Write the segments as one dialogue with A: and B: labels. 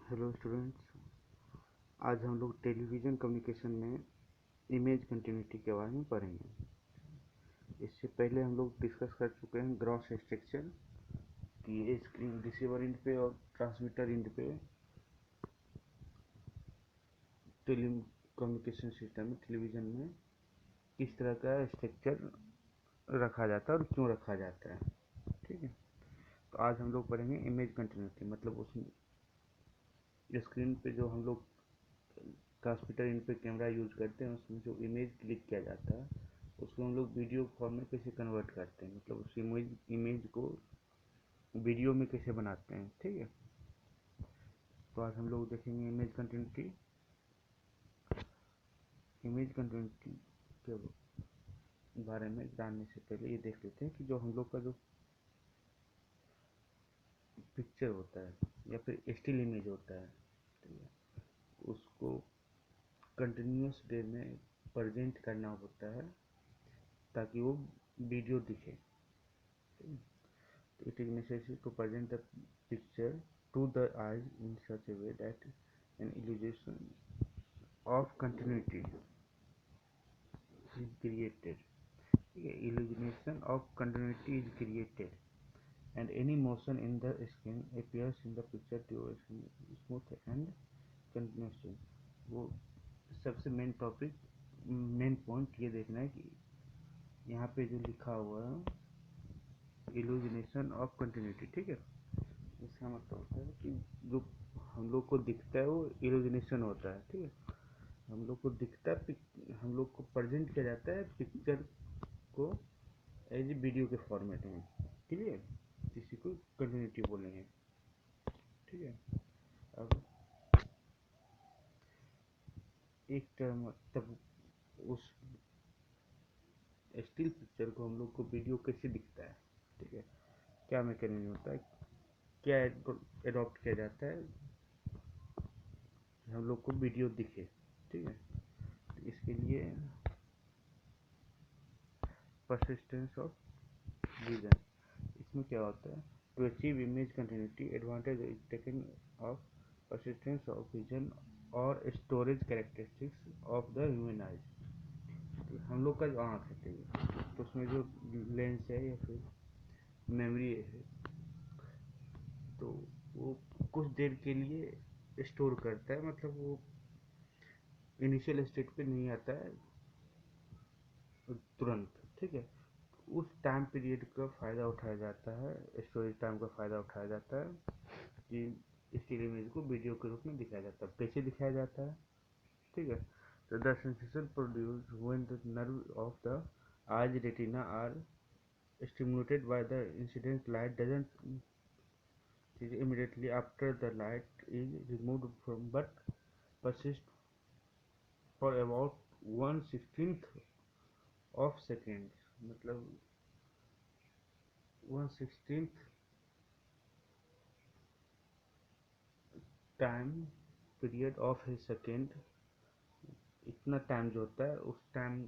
A: Hello students. आज हम लोग टेलीविज़न कम्युनिकेशन में इमेज कंटिन्यूटी के बारे में पढ़ेंगे। इससे पहले हम लोग डिस्कस कर चुके हैं ग्रॉस स्ट्रक्चर कि ये स्क्रीन रिसीवर इंड पे और ट्रांसमीटर इंड पे टेली कम्युनिकेशन सिस्टम में टेलीविज़न में किस तरह का स्ट्रक्चर रखा जाता है और क्यों रखा जाता है। ठीक है, तो आज हम लोग पढ़ेंगे इमेज कंटिन्यूटी, मतलब उसमें स्क्रीन पे जो हम लोग ट्रांसमीटर इन पे कैमरा यूज करते हैं उसमें जो इमेज क्लिक किया जाता है उसको हम लोग वीडियो फॉर्म में कैसे कन्वर्ट करते हैं, मतलब उस इमेज को वीडियो में कैसे बनाते हैं। ठीक है, तो आज हम लोग देखेंगे इमेज कंटिन्यूटी के बारे में। जानने से पहले ये देख लेते हैं कि जो हम लोग का जो पिक्चर होता है या फिर स्टिल इमेज होता है, ठीक है, उसको कंटिन्यूस वे में प्रेजेंट करना होता है ताकि वो वीडियो दिखे। It is necessary to present the picture to the eyes in such a way that an illusion of continuity is created. Illusion of continuity is created, and any motion in the screen appears in the picture duration smooth and continuous. वो सबसे main point ये देखना है कि यहाँ पे जो लिखा हुआ है इल्यूमिनेशन ऑफ कंटिन्यूटी। ठीक है, इसका मतलब होता है कि जो हम लोग को दिखता है वो इल्यूमिनेशन होता है। ठीक है, हम लोग को दिखता है, हम लोग को प्रेजेंट किया जाता है पिक्चर को एज ए वीडियो के फॉर्मेट में। क्लियर, इसी को कंटिन्यूटी बोलेंगे। ठीक है, अब एक टर्म तब उस स्टिल पिक्चर को हम लोग को वीडियो कैसे दिखता है। ठीक है, क्या मैकेनिज्म होता है, क्या एडॉप्ट किया जाता है हम लोग को वीडियो दिखे। ठीक है, तो इसके लिए परसिस्टेंस ऑफ विजन, इसमें क्या होता है, to achieve image continuity advantage is taken of persistence of vision और storage characteristics of the human eyes. हम लोग का जो आँख है, ठीक है, तो उसमें जो लेंस है या फिर मेमोरी है, तो वो कुछ देर के लिए स्टोर करता है, मतलब वो इनिशियल स्टेट पे नहीं आता है तुरंत। ठीक है, उस टाइम पीरियड का फ़ायदा उठाया जाता है, स्टोरेज टाइम का फ़ायदा उठाया जाता है कि स्टिल इमेज को वीडियो के रूप में दिखाया जाता है। कैसे दिखाया जाता है, ठीक है, तो the sensation produce when the nerve of the eyes retina are stimulated by the incident light doesn't immediately after the light is removed from but persist for about 1/16 of second, मतलब 1/16 time period of A second. इतना time जो होता है उस time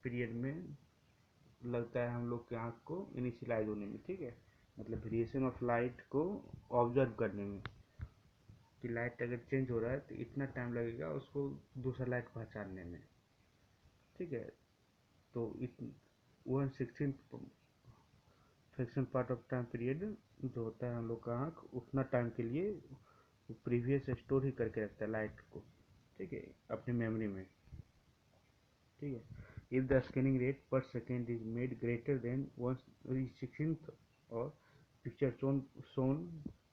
A: period में लगता है हम लोग के आँख को इनिशियलाइज होने में। ठीक है, मतलब वेरिएशन ऑफ लाइट को ऑब्जर्व करने में, कि लाइट अगर चेंज हो रहा है तो इतना टाइम लगेगा उसको दूसरा लाइट पहचानने में। ठीक है, तो 1/16 fraction part of time period जो होता है हम लोग का आँख उतना टाइम के लिए प्रीवियस स्टोर ही करके रखता है लाइट को। ठीक है, अपनी मेमोरी में। ठीक है, इफ द स्कैनिंग रेट पर second is made greater than 1/16 और picture shown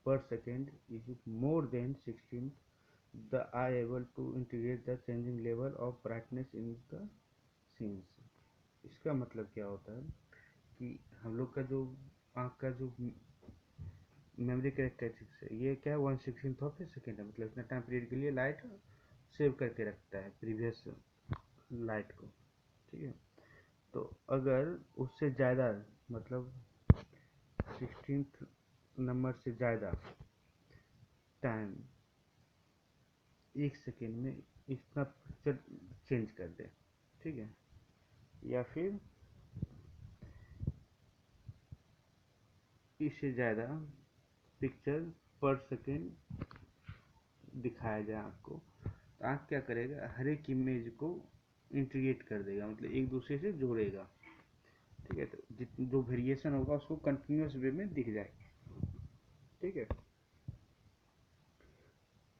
A: per second is more than 16, the eye able to integrate the changing level of brightness in the scenes। इसका मतलब क्या होता है कि हम लोग का जो आँख का जो मेमोरी कैरेक्टरिस्टिक्स है ये क्या है, 1/16 ऑफ ए सेकेंड है, मतलब इतना टाइम पीरियड के लिए लाइट सेव करके रखता है प्रीवियस लाइट को। ठीक है, तो अगर उससे ज़्यादा, मतलब 16th नंबर से ज़्यादा टाइम एक सेकेंड में इतना पिक्चर चेंज कर दे, ठीक है, या फिर इससे ज़्यादा पिक्चर पर सेकेंड दिखाया जाए आपको, तो आँख क्या करेगा, हर एक इमेज को इंटीग्रेट कर देगा, मतलब एक दूसरे से जोड़ेगा। ठीक है, तो जो वेरिएशन होगा उसको कंटिन्यूस वे में दिख जाएगी। ठीक है,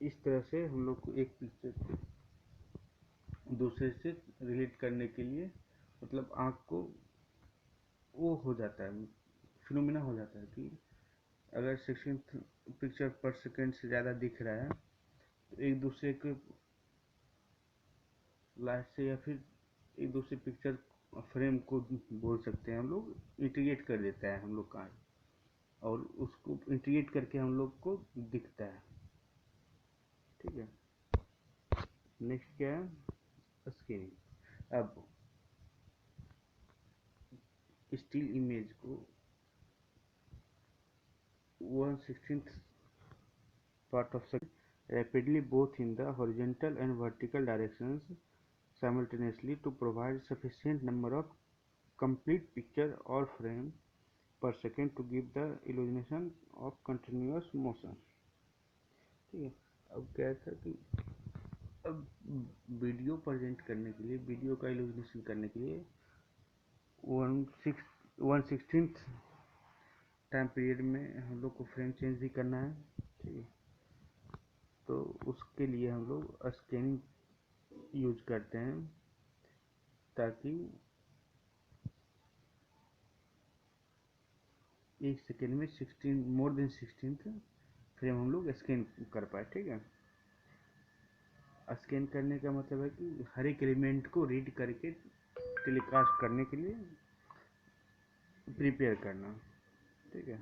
A: इस तरह से हम लोग को एक पिक्चर को दूसरे से रिलेट करने के लिए, मतलब आँख को वो हो जाता है, फिनोमिना हो जाता है कि अगर 16 पिक्चर पर सेकेंड से ज़्यादा दिख रहा है तो एक दूसरे के लाइट से, या फिर एक दूसरे पिक्चर फ्रेम को बोल सकते हैं हम लोग, इंटीग्रेट कर देता है हम लोग का, और उसको इंटीग्रेट करके हम लोग को दिखता है। ठीक है, नेक्स्ट क्या है, स्कैनिंग। अब स्टिल इमेज को 1/16 part of second rapidly both in the horizontal and vertical directions simultaneously to provide sufficient number of complete picture or frame per second to give the illusion of continuous motion। ठीक है, अब क्या था कि अब video present करने के लिए, वीडियो का इल्यूमिनेशन करने के लिए 1/16 टाइम पीरियड में हम लोग को फ्रेम चेंज भी करना है। ठीक है, तो उसके लिए हम लोग स्कैनिंग यूज करते हैं, ताकि एक सेकेंड में 16 मोर देन 16 फ्रेम हम लोग स्कैन कर पाए। ठीक है, स्कैन करने का मतलब है कि हर एक एलिमेंट को रीड करके टेलीकास्ट करने के लिए प्रिपेयर करना। ठीक है,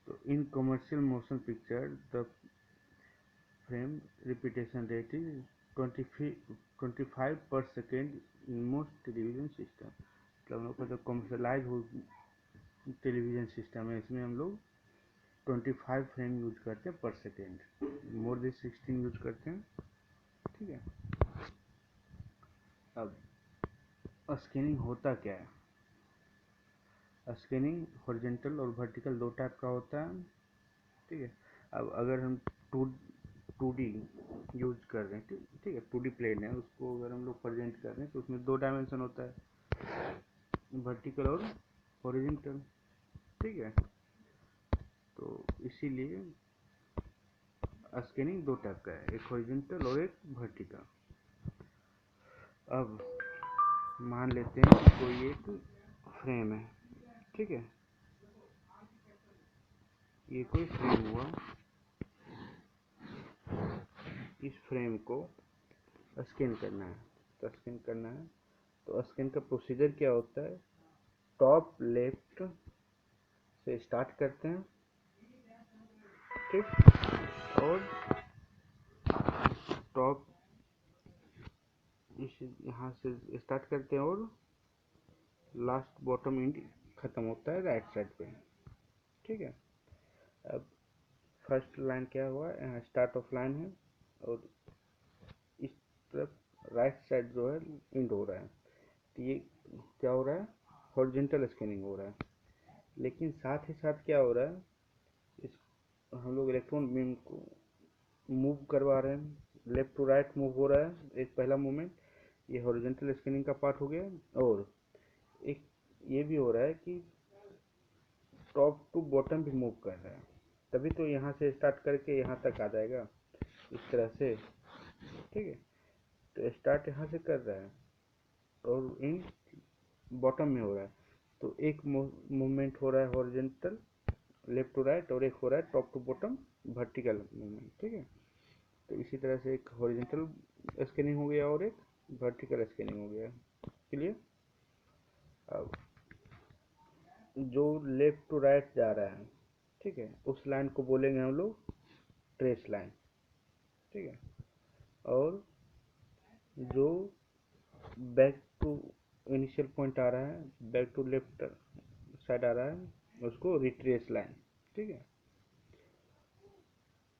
A: तो in commercial motion picture the frame repetition rate is 25 पर second in most television system. मतलब हम लोग का जो कमर्शलाइज हो टेलीविजन सिस्टम है, इसमें हम लोग 25 फ्रेम यूज करते हैं पर सेकेंड, मोर देन 16 यूज करते हैं। ठीक है, अब स्कैनिंग होता क्या है, स्कैनिंग हॉरिजॉन्टल और वर्टिकल दो टाइप का होता है। ठीक है, अब अगर हम टू डी यूज कर रहे हैं, ठीक है, 2D प्लेन है, उसको अगर हम लोग प्रेजेंट कर रहे हैं तो उसमें 2 डायमेंशन होता है, वर्टिकल और हॉरिजॉन्टल। ठीक है, तो इसीलिए स्कैनिंग दो टाइप का है, एक हॉरिजॉन्टल और एक वर्टिकल। अब मान लेते हैं कि कोई एक फ्रेम है। ठीक है, ये कोई फ्रेम हुआ, इस फ्रेम को स्कैन करना है, तो स्कैन करना है तो स्कैन का प्रोसीजर क्या होता है, टॉप लेफ्ट से स्टार्ट करते हैं। ठीक, और टॉप इस यहाँ से स्टार्ट करते हैं और लास्ट बॉटम एंड खत्म होता है राइट साइड पे। ठीक है, अब फर्स्ट लाइन क्या हुआ, यहाँ स्टार्ट ऑफ लाइन है, और इस तरफ राइट साइड जो है एंड हो रहा है, तो ये क्या हो रहा है, हॉरिजॉन्टल स्कैनिंग हो रहा है। लेकिन साथ ही साथ क्या हो रहा है, इस हम लोग इलेक्ट्रॉन बीम को मूव करवा रहे हैं, लेफ्ट टू राइट मूव हो रहा है, एक पहला मूवमेंट, ये हॉरिजॉन्टल स्कैनिंग का पार्ट हो गया। और एक ये भी हो रहा है कि टॉप टू बॉटम भी मूव कर रहा है, तभी तो यहाँ से स्टार्ट करके यहाँ तक आ जाएगा इस तरह से। ठीक है, तो स्टार्ट यहाँ से कर रहा है और इन बॉटम में हो रहा है, तो एक मूवमेंट हो रहा है हॉरिजॉन्टल लेफ्ट टू राइट, और एक हो रहा है top to bottom vertical movement. ठीक है, तो इसी तरह से एक हॉरिजॉन्टल स्कैनिंग हो गया और एक वर्टिकल स्कैनिंग हो गया। क्लियर, अब जो लेफ्ट टू राइट जा रहा है, ठीक है, उस लाइन को बोलेंगे हम लोग ट्रेस लाइन। ठीक है, और जो बैक टू इनिशियल पॉइंट आ रहा है, बैक टू लेफ्ट साइड आ रहा है, उसको रिट्रेस लाइन। ठीक है,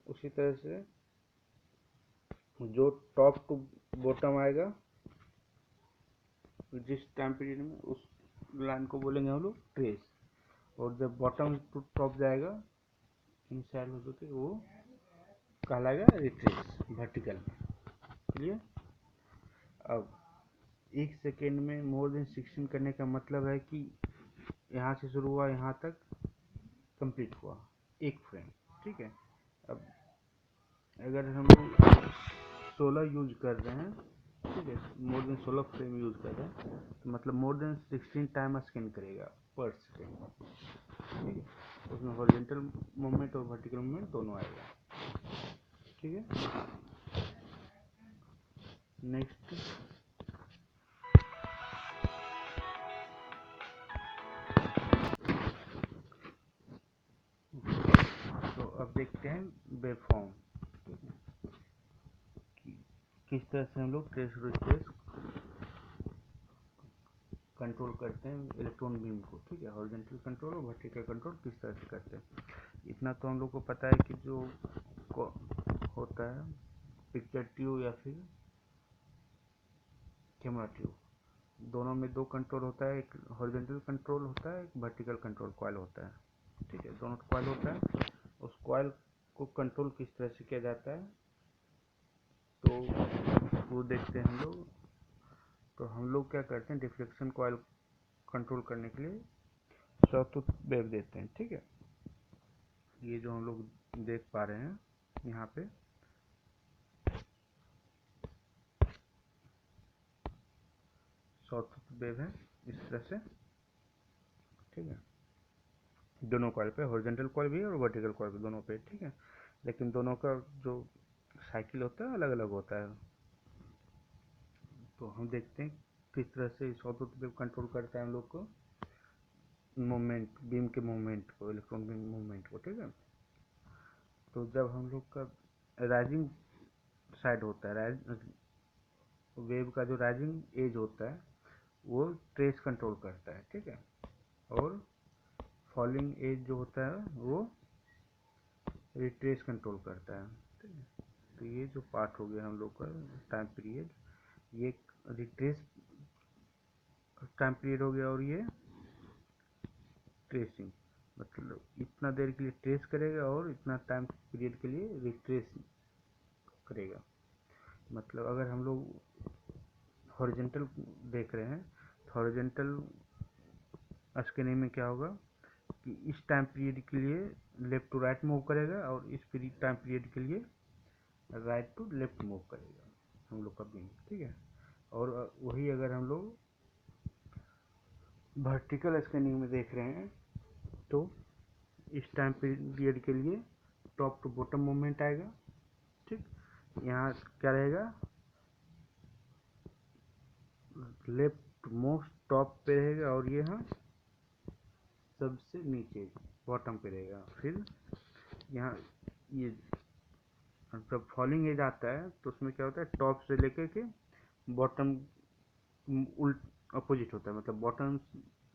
A: उसी तरह से जो टॉप टू बॉटम आएगा जिस टाइम पीरियड में, उस लाइन को बोलेंगे हम लोग ट्रेस, और जब बॉटम टू टॉप जाएगा इनिशियल हो चुके वो कहलाएगा रिट्रेस वर्टिकल में। क्लियर। अब 1 सेकेंड में मोर देन 16 करने का मतलब है कि यहाँ से शुरू हुआ यहाँ तक कंप्लीट हुआ एक फ्रेम। ठीक है। अब अगर हम लोग 16 यूज कर रहे हैं, ठीक है, मोर देन 16 फ्रेम यूज कर रहे हैं, तो मतलब मोर देन 16 टाइम स्कैन करेगा पर सेकेंड। ठीक है। उसमें हॉरिजॉन्टल मूवमेंट और वर्टिकल मूवमेंट दोनों आएगा। ठीक है। नेक्स्ट, तो अब देखते हैं वेवफॉर्म किस तरह से हम लोग ट्रेस रिट्रेस कंट्रोल करते हैं इलेक्ट्रॉन बीम को। ठीक है। हॉरिजॉन्टल कंट्रोल और वर्टिकल कंट्रोल किस तरह से करते हैं, इतना तो हम लोग को पता है कि जो होता है पिक्चर ट्यूब या फिर कैमरा ट्यूब, दोनों में दो कंट्रोल होता है, एक हॉरिजॉन्टल कंट्रोल होता है, एक वर्टिकल कंट्रोल कॉइल होता है। ठीक है। दोनों कॉइल होता है। उस कॉइल को कंट्रोल किस तरह से किया जाता है तो वो देखते हैं हम लोग। तो हम लोग क्या करते हैं, डिफ्लेक्शन कॉइल कंट्रोल करने के लिए सॉटूथ वेव देते हैं। ठीक है। ये जो हम लोग देख पा रहे हैं यहाँ पे, सॉटूथ वेव है इस तरह से। ठीक है। दोनों कॉइल पे, हॉरिजॉन्टल कॉइल भी है और वर्टिकल कॉइल भी, दोनों पे। ठीक है। लेकिन दोनों का जो साइकिल होता है अलग अलग होता है। तो हम देखते हैं किस तरह से सॉटूथ वेव कंट्रोल करता है हम लोग को मूवमेंट, बीम के मूवमेंट को, इलेक्ट्रॉन बीम मूवमेंट को। ठीक है। तो जब हम लोग का राइजिंग साइड होता है, वेव का जो राइजिंग एज होता है वो ट्रेस कंट्रोल करता है। ठीक है। और फॉलिंग एज जो होता है वो रिट्रेस कंट्रोल करता है। ठीक है। तो ये जो पार्ट हो गया हम लोग का टाइम पीरियड, ये रिट्रेस टाइम पीरियड हो गया और ये ट्रेसिंग, मतलब इतना देर के लिए ट्रेस करेगा और इतना टाइम पीरियड के लिए रिट्रेस करेगा। मतलब अगर हम लोग हॉरिजॉन्टल देख रहे हैं तो हॉरिजॉन्टल स्कैनिंग में क्या होगा कि इस टाइम पीरियड के लिए लेफ्ट टू राइट मूव करेगा और इस टाइम पीरियड के लिए राइट टू लेफ्ट मूव करेगा हम लोग का बीम। ठीक है। और वही अगर हम लोग वर्टिकल स्कैनिंग में देख रहे हैं तो इस टाइम पीरियड के लिए टॉप टू बॉटम मूवमेंट आएगा। ठीक। यहाँ क्या रहेगा, लेफ्ट मोस्ट टॉप पे रहेगा और ये यहाँ सबसे नीचे बॉटम पे रहेगा। फिर यहाँ ये जब फॉलिंग एज आता है तो उसमें क्या होता है, टॉप से लेकर के बॉटम उल्ट अपोजिट होता है, मतलब बॉटम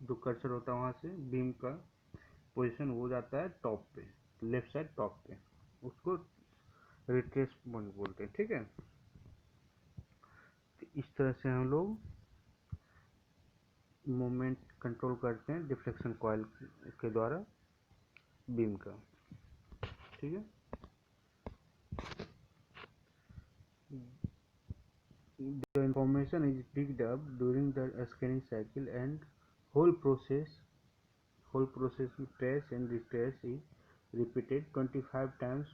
A: जो कर्सर होता है वहाँ से बीम का पोजीशन हो जाता है टॉप पे, लेफ्ट साइड टॉप पे, उसको रिट्रेस पॉइंट बोलते हैं। ठीक है। तो इस तरह से हम लोग मूवमेंट कंट्रोल करते हैं डिफ्लेक्शन कॉइल के द्वारा बीम का। ठीक है। The information is picked up during the scanning cycle and whole process whole process में trace and retrace is repeated 25 times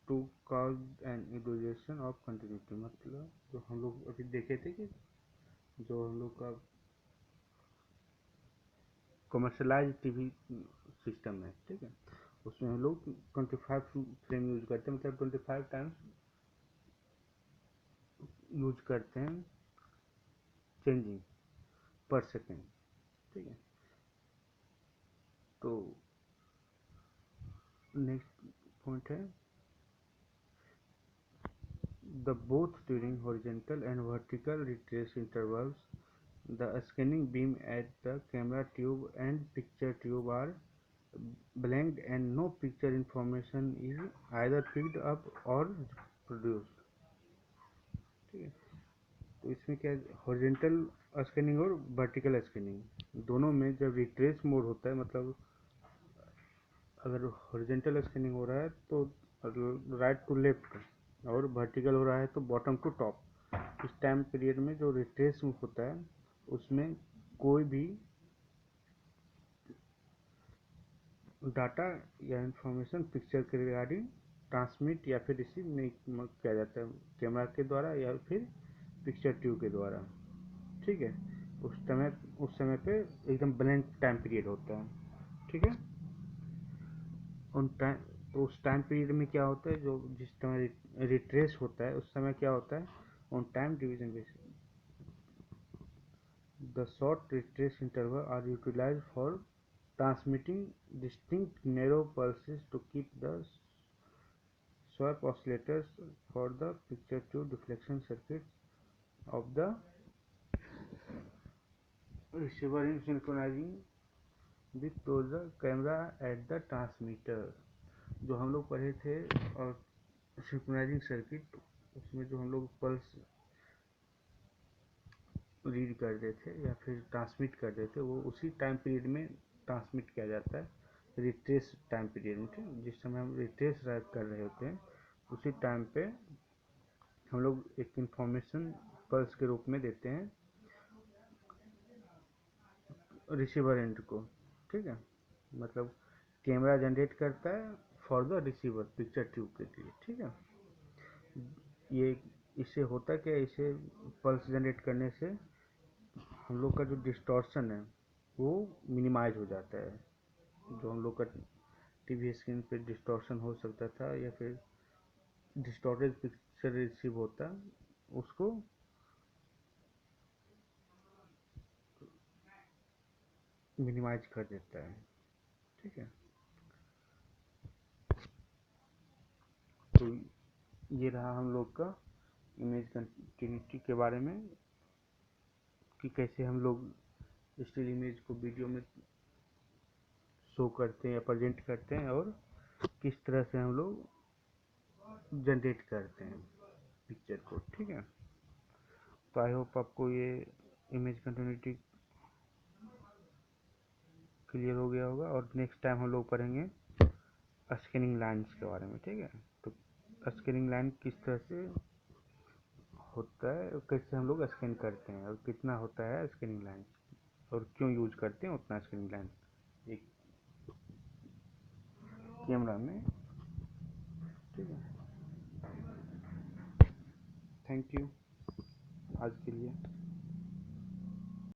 A: to cause an illusion of continuity। मतलब जो हम लोग अभी देखे थे कि जो हम लोग का कमर्शलाइज टीवी सिस्टम है, ठीक है, उसमें हम लोग 25 फ्रेम यूज करते हैं, मतलब 25 टाइम्स यूज करते हैं चेंजिंग पर सेकेंड। ठीक है। तो नेक्स्ट पॉइंट है the both during horizontal and vertical retrace intervals, the scanning beam at the camera tube and picture tube are blanked and no picture information is either picked up or produced। ठीक है। तो इसमें क्या है, horizontal scanning और vertical scanning दोनों में जब रिट्रेस मोड होता है, मतलब अगर हॉरिजॉन्टल स्कैनिंग हो रहा है तो राइट टू लेफ्ट और वर्टिकल हो रहा है तो बॉटम टू टॉप। इस टाइम पीरियड में जो रिट्रेस होता है उसमें कोई भी डाटा या इंफॉर्मेशन पिक्चर के रिगार्डिंग ट्रांसमिट या फिर रिसीव नहीं किया जाता है कैमरा के द्वारा या फिर पिक्चर ट्यूब के द्वारा। ठीक है, उस समय पे एकदम ब्लैंक टाइम पीरियड होता है। ठीक है, उन टाइम तो उस टाइम पीरियड में क्या होता है, जो जिस समय रिट्रेस होता है उस समय क्या होता है, on time division basis the short retrace interval are utilised for transmitting distinct narrow pulses to keep the swap oscillators for the picture tube deflection circuits of the receiver in synchronizing with the camera at the transmitter। जो हम लोग पढ़े थे और synchronising circuit, उसमें जो हम लोग पल्स रीड कर रहे थे या फिर ट्रांसमिट कर रहे थे वो उसी टाइम पीरियड में ट्रांसमिट किया जाता है रिट्रेस टाइम पीरियड में। ठीक, जिस समय हम रिट्रेस कर रहे होते हैं उसी टाइम पे हम लोग एक इंफॉर्मेशन पल्स के रूप में देते हैं रिसीवर एंड को। ठीक है, मतलब कैमरा जनरेट करता है for the receiver picture tube के लिए। ठीक है, ये इससे होता क्या है, इसे पल्स जनरेट करने से हम लोग का जो डिस्टॉर्शन है वो मिनिमाइज हो जाता है। जो हम लोग का टीवी स्क्रीन पे डिस्टॉर्शन हो सकता था या फिर डिस्टॉर्टेड पिक्चर रिसीव होता उसको मिनिमाइज कर देता है। ठीक है, तो ये रहा हम लोग का इमेज कंटिन्यूटी के बारे में कि कैसे हम लोग स्टिल इमेज को वीडियो में शो करते हैं या प्रेजेंट करते हैं और किस तरह से हम लोग जनरेट करते हैं पिक्चर को। ठीक है, तो आई होप आपको ये इमेज कंटिन्यूटी क्लियर हो गया होगा और नेक्स्ट टाइम हम लोग पढ़ेंगे स्कैनिंग लाइन्स के बारे में। ठीक है, तो स्कैनिंग लाइन किस तरह से होता है और कैसे हम लोग स्कैन करते हैं और कितना होता है स्कैनिंग लाइन और क्यों यूज करते हैं उतना स्कैनिंग लाइन एक कैमरा में। ठीक है, थैंक यू आज के लिए।